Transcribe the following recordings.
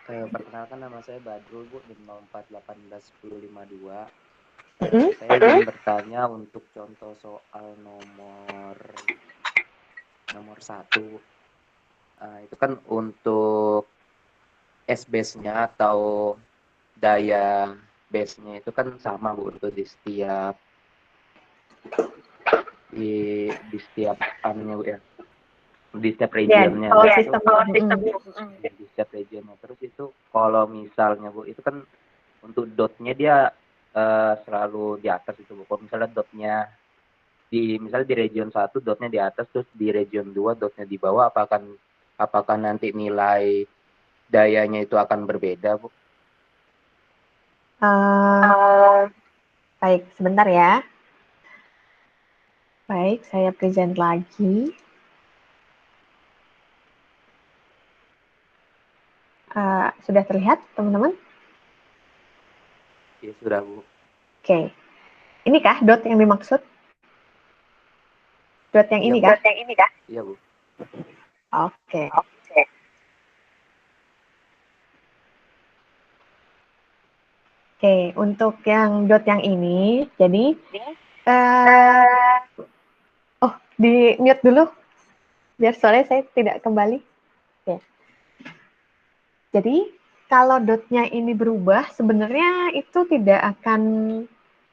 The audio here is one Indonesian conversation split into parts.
Perkenalkan nama saya Badrul, Bu, NIM 04181052. Mm-mm. Saya ingin bertanya untuk contoh soal nomor 1. Itu kan untuk S-base-nya atau daya base-nya itu kan sama, Bu, untuk di setiap anunya, Bu, ya. Di setiap Ya, region-nya. power Nah, itu system. Mm-mm. ya, di setiap region-nya. Terus itu kalau misalnya, Bu, itu kan untuk dotnya dia selalu di atas itu, Bu. Kalau misalnya dotnya misalnya di region 1 dotnya di atas, terus di region 2 dotnya di bawah, apakah nanti nilai dayanya itu akan berbeda, Bu? Eh, baik, sebentar ya. Baik, saya present lagi. Sudah terlihat, teman-teman? Ya sudah, Bu. Oke. Ini kah dot yang dimaksud? Dot yang Iya, ini Bu. kah? Iya, Bu. Oke. Oke, untuk yang dot yang ini, jadi uh, di mute dulu, biar soalnya saya tidak kembali. Oke. Jadi kalau dotnya ini berubah, sebenarnya itu tidak akan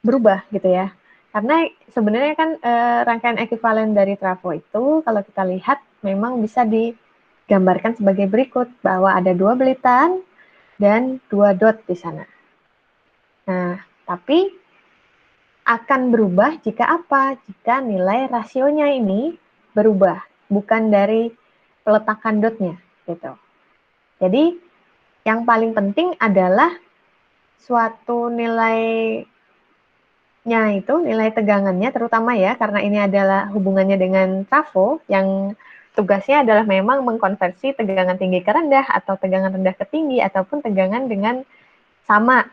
berubah gitu ya. Karena sebenarnya kan rangkaian ekuivalen dari trafo itu, kalau kita lihat memang bisa digambarkan sebagai berikut, bahwa ada 2 belitan dan 2 dot di sana. Nah, tapi akan berubah jika apa? Jika nilai rasionya ini berubah, bukan dari peletakan dotnya, gitu. Jadi, yang paling penting adalah suatu nilainya itu, nilai tegangannya terutama ya, karena ini adalah hubungannya dengan trafo, yang tugasnya adalah memang mengkonversi tegangan tinggi ke rendah, atau tegangan rendah ke tinggi, ataupun tegangan dengan sama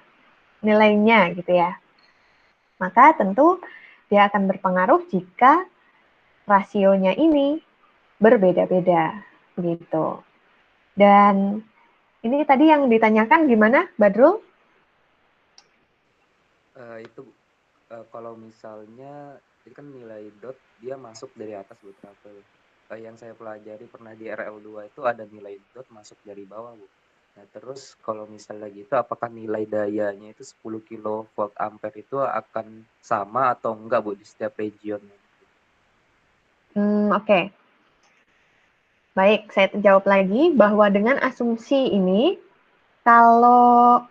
nilainya gitu ya. Maka tentu dia akan berpengaruh jika rasionya ini berbeda-beda begitu. Dan ini tadi yang ditanyakan gimana, Badrul? Itu kalau misalnya itu kan nilai dot dia masuk dari atas, Bu, trafo. Yang saya pelajari pernah di RL2 itu ada nilai dot masuk dari bawah, Bu. Nah, terus kalau misalnya gitu, apakah nilai dayanya itu 10 kilovolt ampere itu akan sama atau enggak, Bu, di setiap regionnya? Oke. Baik, saya jawab lagi bahwa dengan asumsi ini, kalau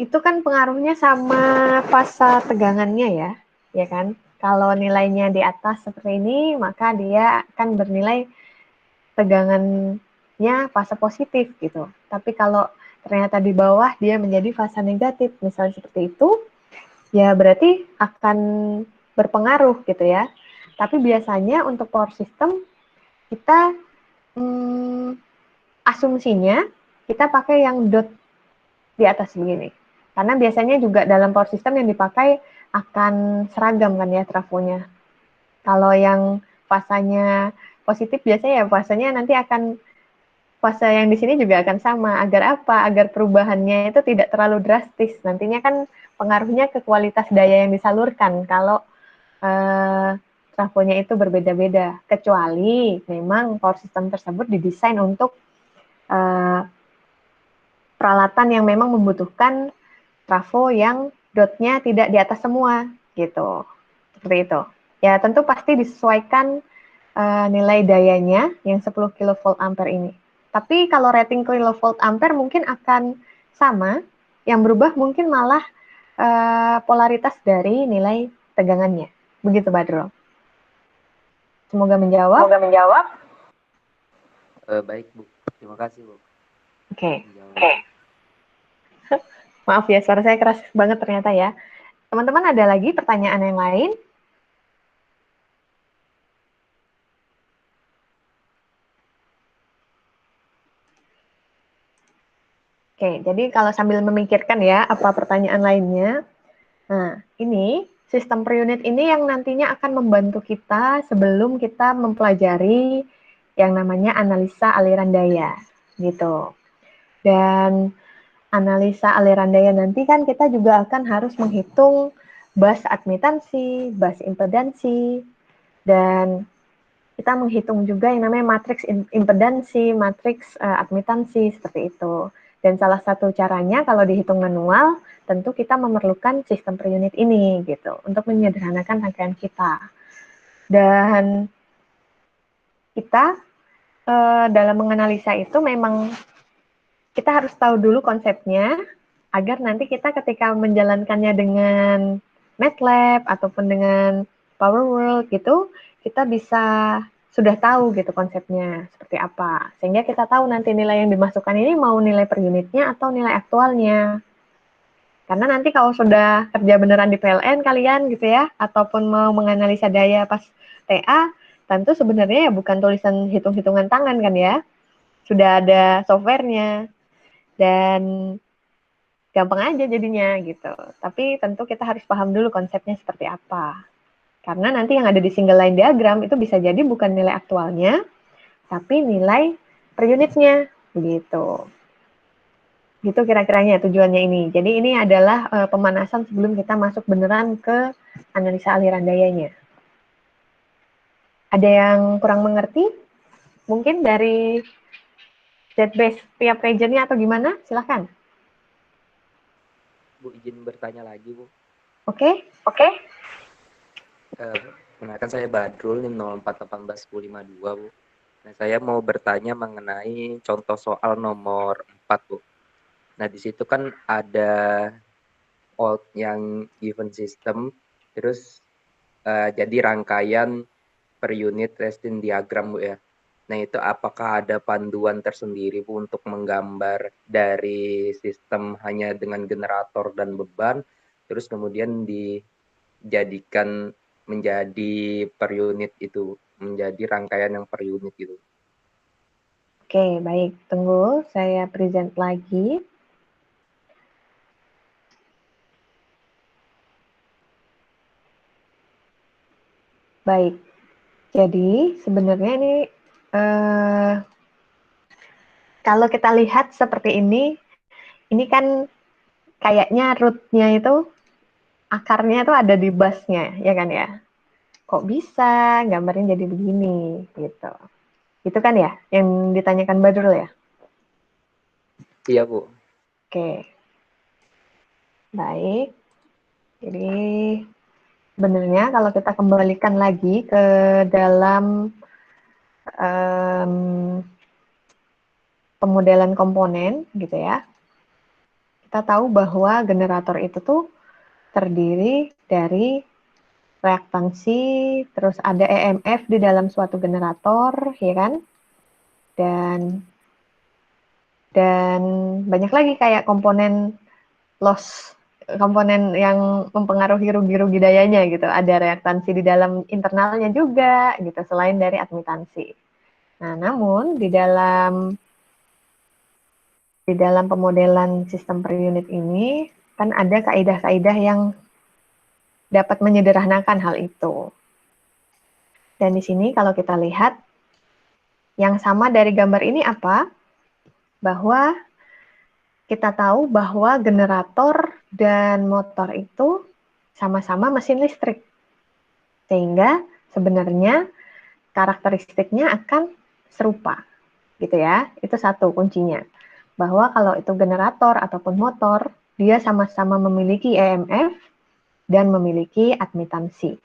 itu kan pengaruhnya sama fasa tegangannya ya kan? Kalau nilainya di atas seperti ini, maka dia akan bernilai tegangannya fase positif gitu. Tapi kalau ternyata di bawah dia menjadi fase negatif, misalnya seperti itu, ya berarti akan berpengaruh gitu ya. Tapi biasanya untuk power system kita asumsinya kita pakai yang dot di atas begini. Karena biasanya juga dalam power system yang dipakai akan seragam kan ya trafonya. Kalau yang fasanya positif biasanya ya fasanya nanti akan fase yang di sini juga akan sama. Agar apa? Agar perubahannya itu tidak terlalu drastis. Nantinya kan pengaruhnya ke kualitas daya yang disalurkan. Kalau trafonya itu berbeda-beda. Kecuali memang power system tersebut didesain untuk peralatan yang memang membutuhkan trafo yang dotnya tidak di atas semua gitu. Seperti itu. Ya tentu pasti disesuaikan nilai dayanya yang 10 kilovolt ampere ini. Tapi kalau rating kilovolt ampere mungkin akan sama, yang berubah mungkin malah polaritas dari nilai tegangannya. Begitu, Badro. Semoga menjawab. Baik, Bu. Terima kasih, Bu. Oke. Menjawab. Maaf ya, suara saya keras banget ternyata ya. Teman-teman ada lagi pertanyaan yang lain? Oke, jadi kalau sambil memikirkan ya apa pertanyaan lainnya. Nah, ini sistem per unit ini yang nantinya akan membantu kita sebelum kita mempelajari yang namanya analisa aliran daya, gitu. Dan analisa aliran daya nanti kan kita juga akan harus menghitung bus admitansi, bus impedansi, dan kita menghitung juga yang namanya matriks impedansi, matriks admitansi, seperti itu. Dan salah satu caranya kalau dihitung manual, tentu kita memerlukan sistem per unit ini gitu untuk menyederhanakan rangkaian kita. Dan kita dalam menganalisa itu memang kita harus tahu dulu konsepnya agar nanti kita ketika menjalankannya dengan MATLAB ataupun dengan PowerWorld gitu, kita bisa sudah tahu gitu konsepnya seperti apa. Sehingga kita tahu nanti nilai yang dimasukkan ini mau nilai per unitnya atau nilai aktualnya. Karena nanti kalau sudah kerja beneran di PLN kalian gitu ya, ataupun mau menganalisa daya pas TA, tentu sebenarnya ya bukan tulisan hitung-hitungan tangan kan ya. Sudah ada softwarenya dan gampang aja jadinya gitu. Tapi tentu kita harus paham dulu konsepnya seperti apa. Karena nanti yang ada di single line diagram itu bisa jadi bukan nilai aktualnya, tapi nilai per unitnya begitu. Gitu kira-kiranya tujuannya ini. Jadi ini adalah pemanasan sebelum kita masuk beneran ke analisa aliran dayanya. Ada yang kurang mengerti? Mungkin dari Z-base tiap regionnya atau gimana? Silahkan. Bu, izin bertanya lagi, Bu. Oke? Kenalkan saya Badrul, NIM 04181052, Bu. Nah, saya mau bertanya mengenai contoh soal nomor 4, Bu. Nah, di situ kan ada old yang given system, terus jadi rangkaian per unit resting diagram, Bu ya. Nah, itu apakah ada panduan tersendiri, Bu, untuk menggambar dari sistem hanya dengan generator dan beban, terus kemudian dijadikan menjadi per unit itu, menjadi rangkaian yang per unit gitu. Oke, baik. Tunggu, saya present lagi. Baik. Jadi, sebenarnya ini kalau kita lihat seperti ini kan kayaknya root-nya itu, akarnya itu ada di busnya, ya kan ya? Kok bisa gambarnya jadi begini, gitu. Itu kan ya, yang ditanyakan Badrul ya? Iya, Bu. Oke. Baik. Jadi, sebenarnya kalau kita kembalikan lagi ke dalam pemodelan komponen, gitu ya. Kita tahu bahwa generator itu tuh terdiri dari reaktansi, terus ada EMF di dalam suatu generator, ya kan? Dan banyak lagi kayak komponen loss, komponen yang mempengaruhi rugi-rugi dayanya gitu. Ada reaktansi di dalam internalnya juga gitu, selain dari admitansi. Nah, namun di dalam pemodelan sistem per unit ini kan ada kaidah-kaidah yang dapat menyederhanakan hal itu. Dan di sini kalau kita lihat, yang sama dari gambar ini apa? Bahwa kita tahu bahwa generator dan motor itu sama-sama mesin listrik. Sehingga sebenarnya karakteristiknya akan serupa. Gitu ya. Itu satu kuncinya. Bahwa kalau itu generator ataupun motor, dia sama-sama memiliki EMF dan memiliki admitansi.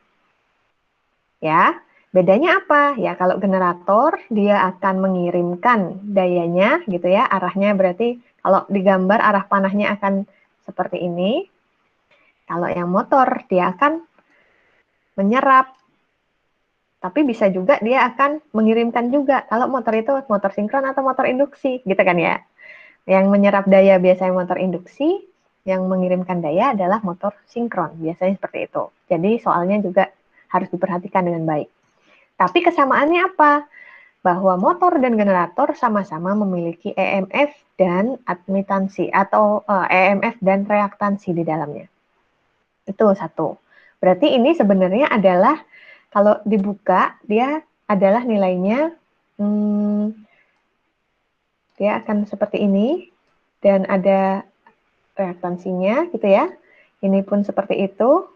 Ya, bedanya apa? Ya, kalau generator dia akan mengirimkan dayanya gitu ya, arahnya berarti kalau digambar arah panahnya akan seperti ini. Kalau yang motor dia akan menyerap, tapi bisa juga dia akan mengirimkan juga. Kalau motor itu motor sinkron atau motor induksi, gitu kan ya. Yang menyerap daya biasanya motor induksi, yang mengirimkan daya adalah motor sinkron, biasanya seperti itu. Jadi soalnya juga harus diperhatikan dengan baik. Tapi kesamaannya apa? Bahwa motor dan generator sama-sama memiliki EMF dan admitansi atau EMF dan reaktansi di dalamnya. Itu satu. Berarti ini sebenarnya adalah kalau dibuka dia adalah nilainya dia akan seperti ini. dan ada reaktansinya gitu ya. Ini pun seperti itu,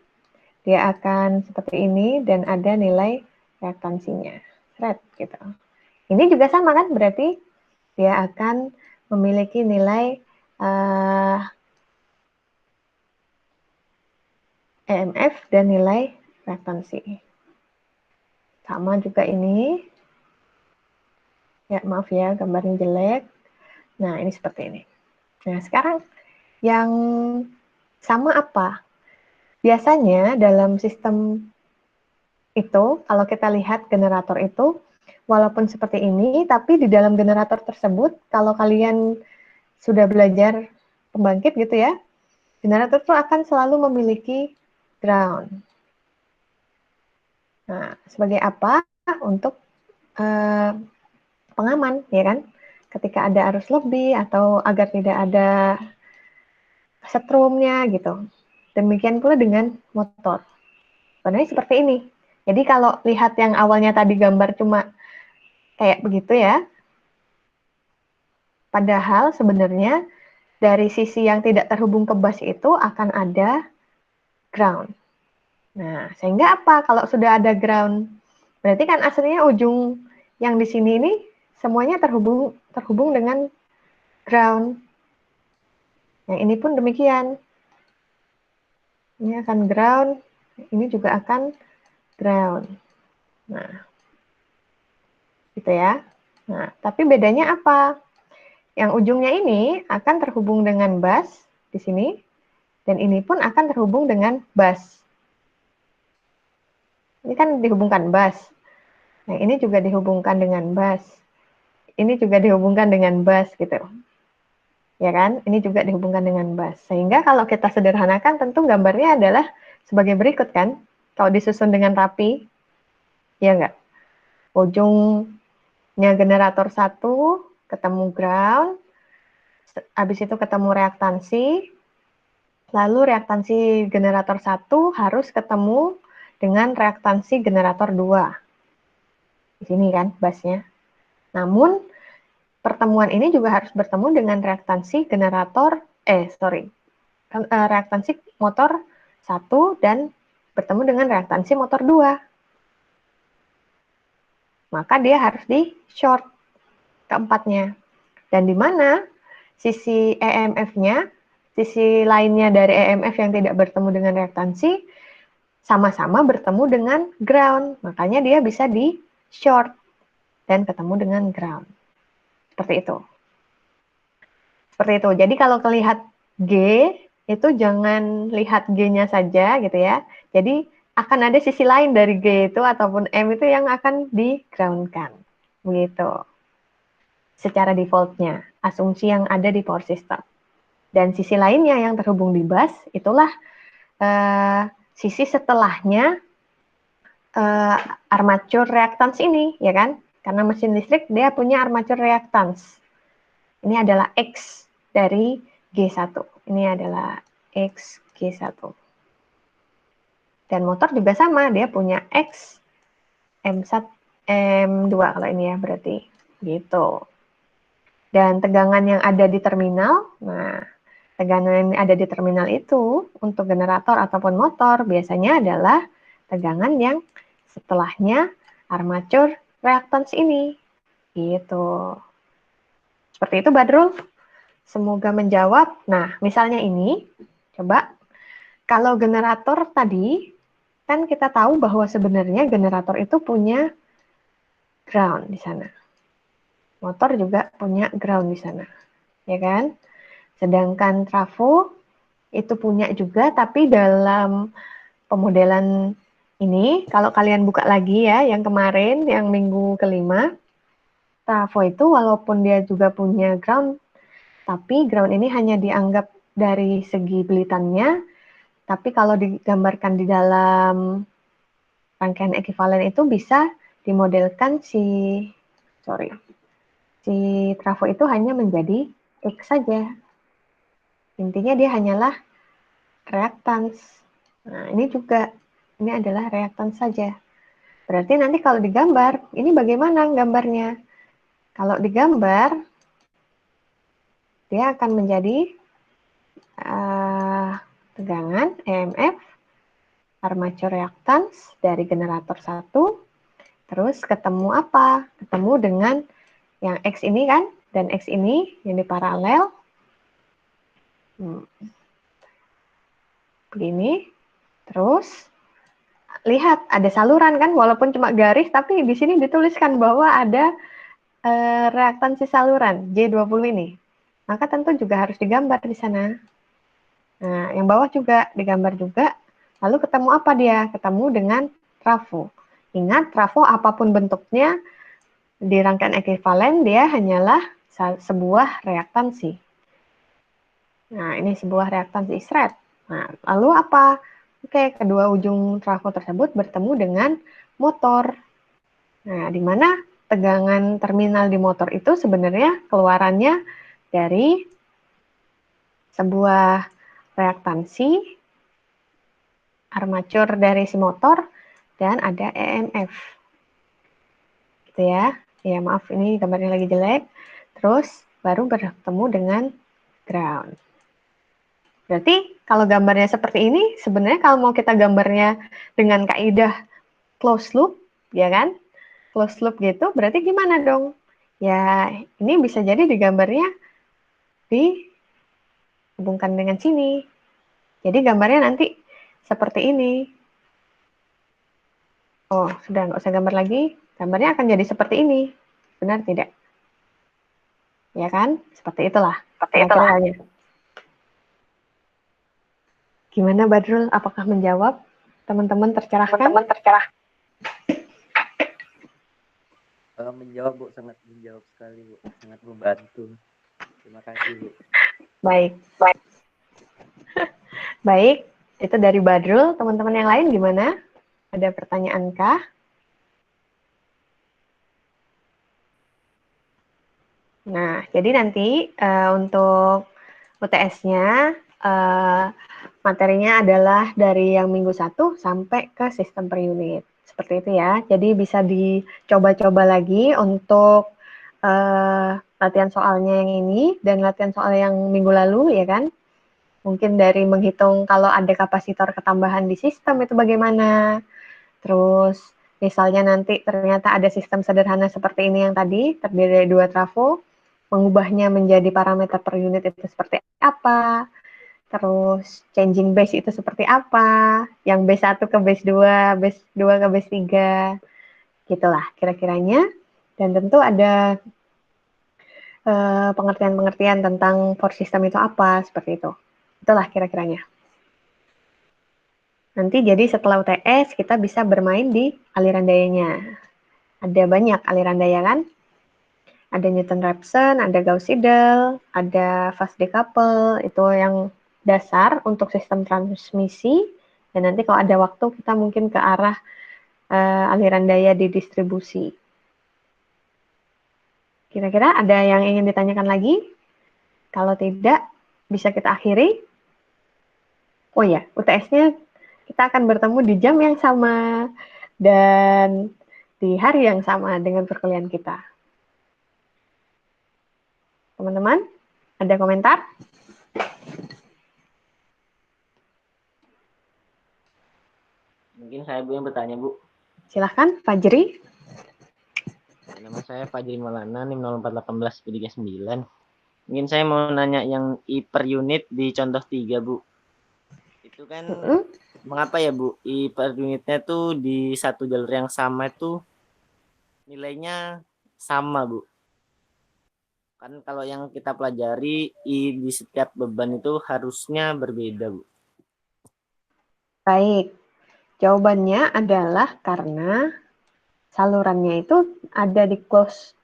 dia akan seperti ini dan ada nilai reaktansinya. Seret gitu. Ini juga sama kan, berarti dia akan memiliki nilai EMF dan nilai reaktansi. Sama juga ini. Ya, maaf ya, gambarnya jelek. Nah, ini seperti ini. Nah, sekarang yang sama apa? Biasanya dalam sistem itu, kalau kita lihat generator itu, walaupun seperti ini, tapi di dalam generator tersebut, kalau kalian sudah belajar pembangkit gitu ya, generator itu akan selalu memiliki ground. Nah, sebagai apa? Untuk pengaman, ya kan? Ketika ada arus lebih atau agar tidak ada setrumnya gitu. Demikian pula dengan motor. Sebenarnya seperti ini. Jadi kalau lihat yang awalnya tadi gambar cuma kayak begitu ya, padahal sebenarnya dari sisi yang tidak terhubung ke bus itu akan ada ground. Nah, sehingga apa? Kalau sudah ada ground, berarti kan aslinya ujung yang di sini ini semuanya terhubung dengan ground. Yang ini pun demikian. Ini akan ground, ini juga akan ground. Nah, gitu ya. Nah, tapi bedanya apa? Yang ujungnya ini akan terhubung dengan bus di sini, dan ini pun akan terhubung dengan bus. Ini kan dihubungkan bus. Nah, ini juga dihubungkan dengan bus. Ini juga dihubungkan dengan bus gitu. Ya kan? Ini juga dihubungkan dengan bus. Sehingga kalau kita sederhanakan tentu gambarnya adalah sebagai berikut kan. Kalau disusun dengan rapi, ya enggak? Ujungnya generator 1 ketemu ground, habis itu ketemu reaktansi, lalu reaktansi generator 1 harus ketemu dengan reaktansi generator 2. Di sini kan busnya. Namun pertemuan ini juga harus bertemu dengan reaktansi reaktansi motor 1 dan bertemu dengan reaktansi motor 2. Maka dia harus di short keempatnya. Dan di mana sisi EMF-nya, sisi lainnya dari EMF yang tidak bertemu dengan reaktansi, sama-sama bertemu dengan ground. Makanya dia bisa di short dan ketemu dengan ground. Seperti itu. Seperti itu. Jadi kalau terlihat G, itu jangan lihat G-nya saja gitu ya. Jadi akan ada sisi lain dari G itu ataupun M itu yang akan di ground-kan. Begitu. Secara defaultnya, asumsi yang ada di power system. Dan sisi lainnya yang terhubung di bus, itulah sisi setelahnya armature reactance ini, ya kan? Karena mesin listrik dia punya armature reactance. Ini adalah X dari G1. Ini adalah X G1. Dan motor juga sama, dia punya X M1 M2 kalau ini ya berarti. Gitu. Dan tegangan yang ada di terminal, nah tegangan yang ada di terminal itu untuk generator ataupun motor biasanya adalah tegangan yang setelahnya armature reactance ini. Gitu. Seperti itu Badrul. Semoga menjawab. Nah, misalnya ini, coba kalau generator tadi, kan kita tahu bahwa sebenarnya generator itu punya ground di sana. Motor juga punya ground di sana, ya kan? Sedangkan trafo itu punya juga, tapi dalam pemodelan ini, kalau kalian buka lagi ya, yang kemarin, yang minggu kelima, trafo itu walaupun dia juga punya ground, tapi ground ini hanya dianggap dari segi belitannya, tapi kalau digambarkan di dalam rangkaian ekuivalen itu bisa dimodelkan si trafo itu hanya menjadi X saja. Intinya dia hanyalah reactance. Nah, ini adalah reactance saja. Berarti nanti kalau digambar, ini bagaimana gambarnya? Kalau digambar, dia akan menjadi tegangan EMF, armature reactance dari generator 1, terus ketemu apa? Ketemu dengan yang X ini kan, dan X ini yang di paralel. Begini. Terus lihat ada saluran kan, walaupun cuma garis, tapi di sini dituliskan bahwa ada reaktansi saluran J20 ini. Maka tentu juga harus digambar di sana. Nah, yang bawah juga digambar juga. Lalu ketemu apa dia? Ketemu dengan trafo. Ingat, trafo apapun bentuknya, di rangkaian ekuivalen dia hanyalah sebuah reaktansi. Nah, ini sebuah reaktansi isret. Nah, lalu apa? Oke, kedua ujung trafo tersebut bertemu dengan motor. Nah, di mana tegangan terminal di motor itu sebenarnya keluarannya dari sebuah reaktansi, armature dari si motor, dan ada EMF. Gitu ya. Ya, maaf ini gambarnya lagi jelek. Terus baru bertemu dengan ground. Berarti kalau gambarnya seperti ini, sebenarnya kalau mau kita gambarnya dengan kaidah closed loop, ya kan? Closed loop gitu, berarti gimana dong? Ya, ini bisa jadi digambarnya dihubungkan dengan sini. Jadi gambarnya nanti seperti ini. Oh, sudah nggak usah gambar lagi. Gambarnya akan jadi seperti ini. Benar tidak? Ya kan? Seperti itulah. Kira-kira. Gimana Badrul? Apakah menjawab? Teman-teman tercerahkan? Menjawab Bu, sangat menjawab sekali Bu, sangat membantu. Terima kasih Bu. Baik. Baik, itu dari Badrul. Teman-teman yang lain gimana? Ada pertanyaankah? Nah, jadi nanti untuk UTS-nya materinya adalah dari yang minggu 1 sampai ke sistem per unit. Seperti itu ya. Jadi bisa dicoba-coba lagi untuk latihan soalnya yang ini dan latihan soal yang minggu lalu ya kan. Mungkin dari menghitung kalau ada kapasitor ketambahan di sistem itu bagaimana. Terus misalnya nanti ternyata ada sistem sederhana seperti ini yang tadi, terdiri dari 2 trafo, mengubahnya menjadi parameter per unit itu seperti apa, terus changing base itu seperti apa, yang base 1 ke base 2, base 2 ke base 3, gitulah kira-kiranya. Dan tentu ada pengertian-pengertian tentang force system itu apa, seperti itu. Itulah kira-kiranya. Nanti jadi setelah UTS kita bisa bermain di aliran dayanya. Ada banyak aliran daya kan? Ada Newton-Raphson, ada Gauss-Seidel, ada fast decouple, itu yang dasar untuk sistem transmisi. Dan nanti kalau ada waktu kita mungkin ke arah aliran daya di distribusi. Kira-kira ada yang ingin ditanyakan lagi? Kalau tidak, bisa kita akhiri. Oh ya, UTS-nya kita akan bertemu di jam yang sama dan di hari yang sama dengan perkuliahan kita. Teman-teman, ada komentar? Mungkin saya Bu yang bertanya Bu. Silahkan, Fajri. Nama saya Fajri Maulana, NIM 0418 Mungkin saya mau nanya yang I per unit di contoh 3 Bu. Itu kan mengapa ya Bu, I per unitnya tuh di satu jalur yang sama itu nilainya sama Bu. Kan kalau yang kita pelajari I di setiap beban itu harusnya berbeda Bu. Baik, jawabannya adalah karena salurannya itu ada di close.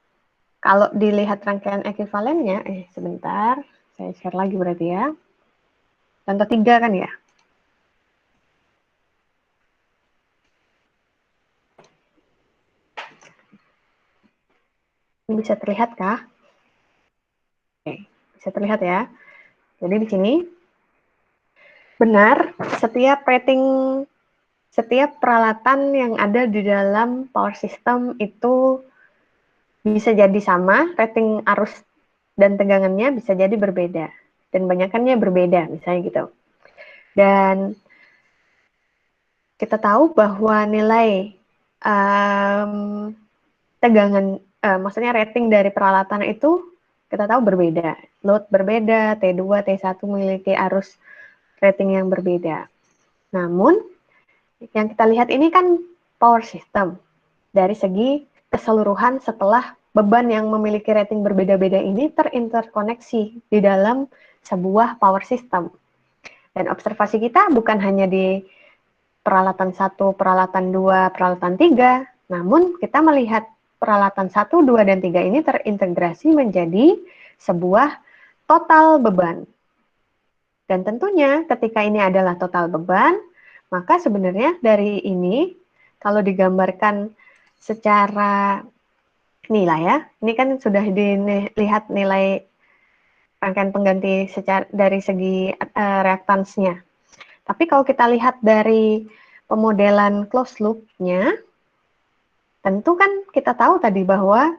Kalau dilihat rangkaian ekuivalennya, sebentar, saya share lagi berarti ya. Contoh 3 kan ya? Ini bisa terlihat kah? Oke, bisa terlihat ya. Jadi di sini benar setiap rating, setiap peralatan yang ada di dalam power system itu bisa jadi sama rating arus dan tegangannya bisa jadi berbeda. Dan banyakannya berbeda, misalnya gitu. Dan kita tahu bahwa nilai tegangan, maksudnya rating dari peralatan itu kita tahu berbeda. Load berbeda, T2, T1 memiliki arus rating yang berbeda. Namun, yang kita lihat ini kan power system. Dari segi keseluruhan setelah beban yang memiliki rating berbeda-beda ini terinterkoneksi di dalam sebuah power system. Dan observasi kita bukan hanya di peralatan 1, peralatan 2, peralatan 3, namun kita melihat peralatan 1, 2, dan 3 ini terintegrasi menjadi sebuah total beban. Dan tentunya ketika ini adalah total beban, maka sebenarnya dari ini, kalau digambarkan secara nilai ya, ini kan sudah dilihat nilai rangkaian pengganti secara dari segi reaktansnya. Tapi kalau kita lihat dari pemodelan closed loop-nya, tentu kan kita tahu tadi bahwa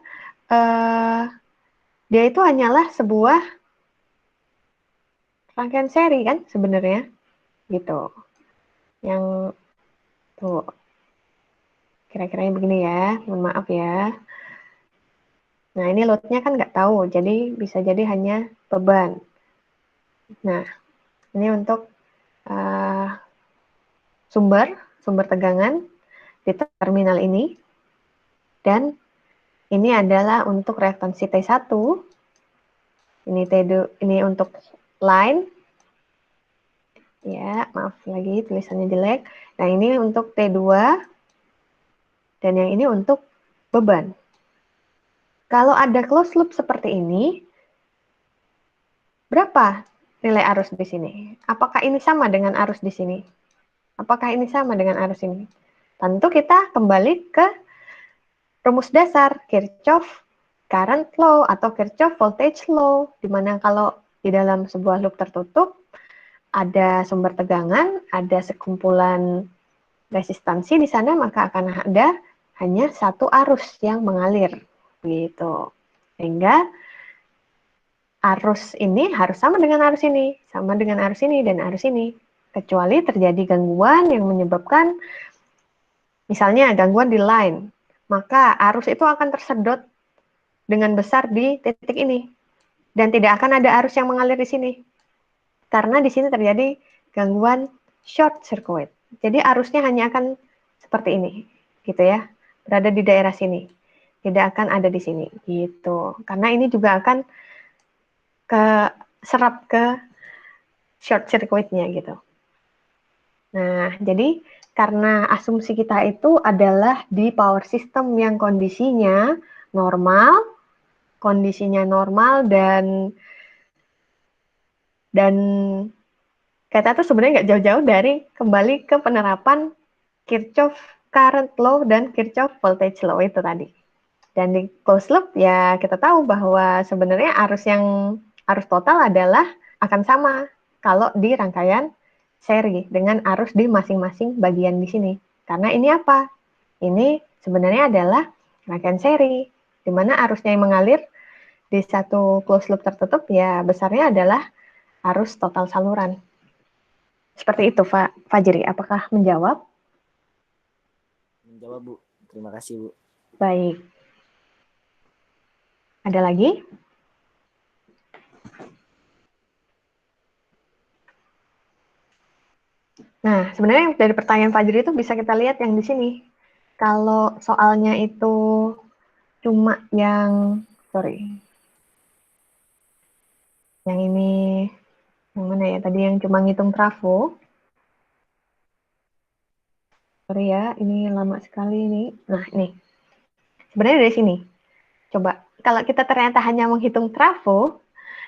dia itu hanyalah sebuah rangkaian seri kan sebenarnya, gitu. Yang tuh kira-kira begini ya, mohon maaf ya. Nah ini load-nya kan nggak tahu, jadi bisa jadi hanya beban. Nah ini untuk sumber tegangan di terminal ini. Dan ini adalah untuk reaktansi T1. Ini untuk line. Ya, maaf lagi tulisannya jelek. Nah, ini untuk T2. Dan yang ini untuk beban. Kalau ada closed loop seperti ini, berapa nilai arus di sini? Apakah ini sama dengan arus di sini? Apakah ini sama dengan arus ini? Tentu kita kembali ke rumus dasar Kirchhoff current law atau Kirchhoff voltage law, di mana kalau di dalam sebuah loop tertutup ada sumber tegangan, ada sekumpulan resistansi di sana, maka akan ada hanya satu arus yang mengalir, gitu. Sehingga arus ini harus sama dengan arus ini, sama dengan arus ini dan arus ini, kecuali terjadi gangguan yang menyebabkan, misalnya gangguan di line, maka arus itu akan tersedot dengan besar di titik ini. Dan tidak akan ada arus yang mengalir di sini. Karena di sini terjadi gangguan short circuit. Jadi arusnya hanya akan seperti ini, gitu ya. Berada di daerah sini. Tidak akan ada di sini, gitu. Karena ini juga akan serap ke short circuit-nya, gitu. Nah, jadi karena asumsi kita itu adalah di power system yang kondisinya normal dan kita tuh sebenarnya nggak jauh-jauh dari kembali ke penerapan Kirchhoff current law dan Kirchhoff voltage law itu tadi. Dan di closed loop ya kita tahu bahwa sebenarnya arus total adalah akan sama kalau di rangkaian seri dengan arus di masing-masing bagian di sini. Karena ini apa? Ini sebenarnya adalah rangkaian seri, di mana arusnya yang mengalir di satu closed loop tertutup ya besarnya adalah arus total saluran. Seperti itu, Fajri. Apakah menjawab? Menjawab, Bu. Terima kasih, Bu. Baik. Ada lagi? Nah, sebenarnya dari pertanyaan Fajri itu bisa kita lihat yang di sini. Kalau soalnya itu cuma yang ini, yang mana ya? Tadi yang cuma ngitung trafo. Sorry ya, ini lama sekali ini. Nah, ini. Sebenarnya dari sini. Coba, kalau kita ternyata hanya menghitung trafo,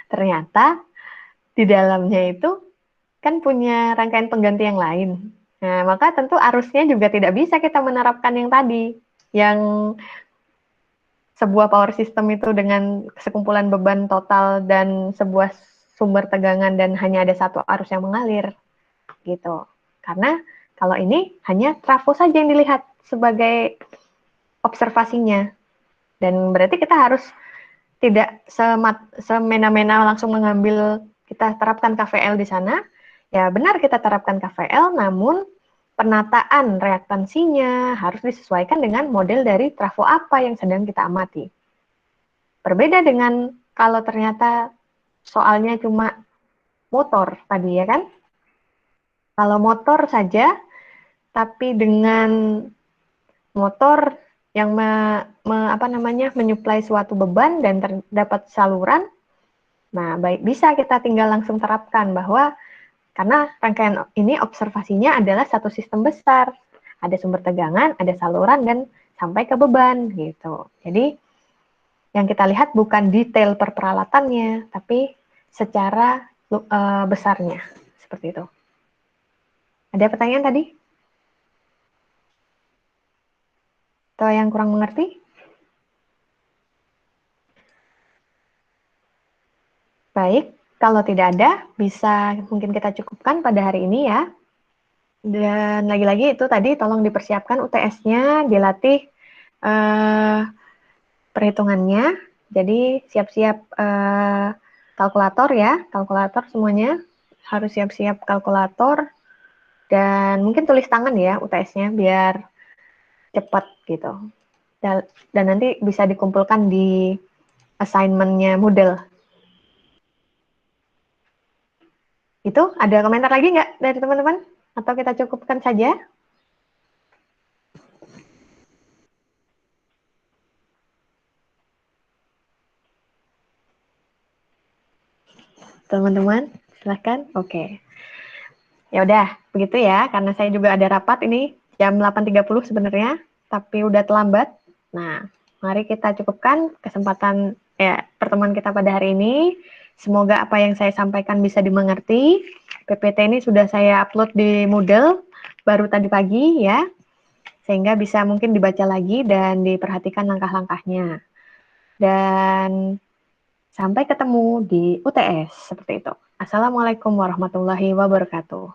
ternyata di dalamnya itu kan punya rangkaian pengganti yang lain. Nah, maka tentu arusnya juga tidak bisa kita menerapkan yang tadi. Yang sebuah power system itu dengan sekumpulan beban total dan sebuah sumber tegangan dan hanya ada satu arus yang mengalir. Gitu. Karena kalau ini hanya trafo saja yang dilihat sebagai observasinya. Dan berarti kita harus tidak semena-mena langsung mengambil, kita terapkan KVL di sana. Ya benar kita terapkan KVL, namun penataan reaktansinya harus disesuaikan dengan model dari trafo apa yang sedang kita amati. Berbeda dengan kalau ternyata soalnya cuma motor tadi ya kan. Kalau motor saja, tapi dengan motor yang menyuplai suatu beban dan terdapat saluran, nah baik bisa kita tinggal langsung terapkan bahwa karena rangkaian ini observasinya adalah satu sistem besar, ada sumber tegangan, ada saluran dan sampai ke beban gitu. Jadi yang kita lihat bukan detail perperalatannya, tapi secara besarnya seperti itu. Ada pertanyaan tadi? Atau yang kurang mengerti? Baik, kalau tidak ada, bisa mungkin kita cukupkan pada hari ini ya. Dan lagi-lagi itu tadi tolong dipersiapkan UTS-nya, dilatih perhitungannya. Jadi siap-siap kalkulator ya, kalkulator semuanya harus siap-siap kalkulator. Dan mungkin tulis tangan ya UTS-nya biar cepat gitu. Dan nanti bisa dikumpulkan di assignment-nya Moodle. Itu ada komentar lagi nggak dari teman-teman? Atau kita cukupkan saja? Teman-teman, silahkan. Oke. Ya udah, begitu ya. Karena saya juga ada rapat ini jam 8.30 sebenarnya, tapi udah terlambat. Nah, mari kita cukupkan kesempatan pertemuan kita pada hari ini. Semoga apa yang saya sampaikan bisa dimengerti. PPT ini sudah saya upload di Moodle baru tadi pagi ya. Sehingga bisa mungkin dibaca lagi dan diperhatikan langkah-langkahnya. Dan sampai ketemu di UTS seperti itu. Assalamualaikum warahmatullahi wabarakatuh.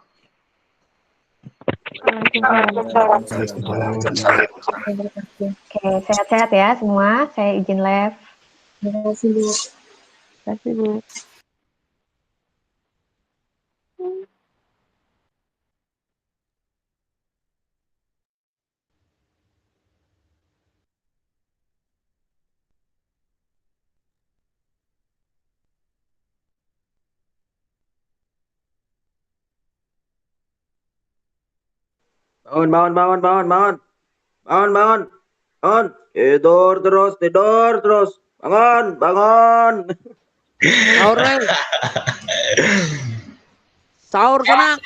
Oke, sehat-sehat ya semua. Saya izin live. Terima kasih, Bu. Terima kasih, Bu. Bangun, bangun, bangun, bangun, bangun. Bangun, bangun. Bangun. Tidur terus, tidur terus. Bangun, bangun. Sahur, Rey. Sahur sana.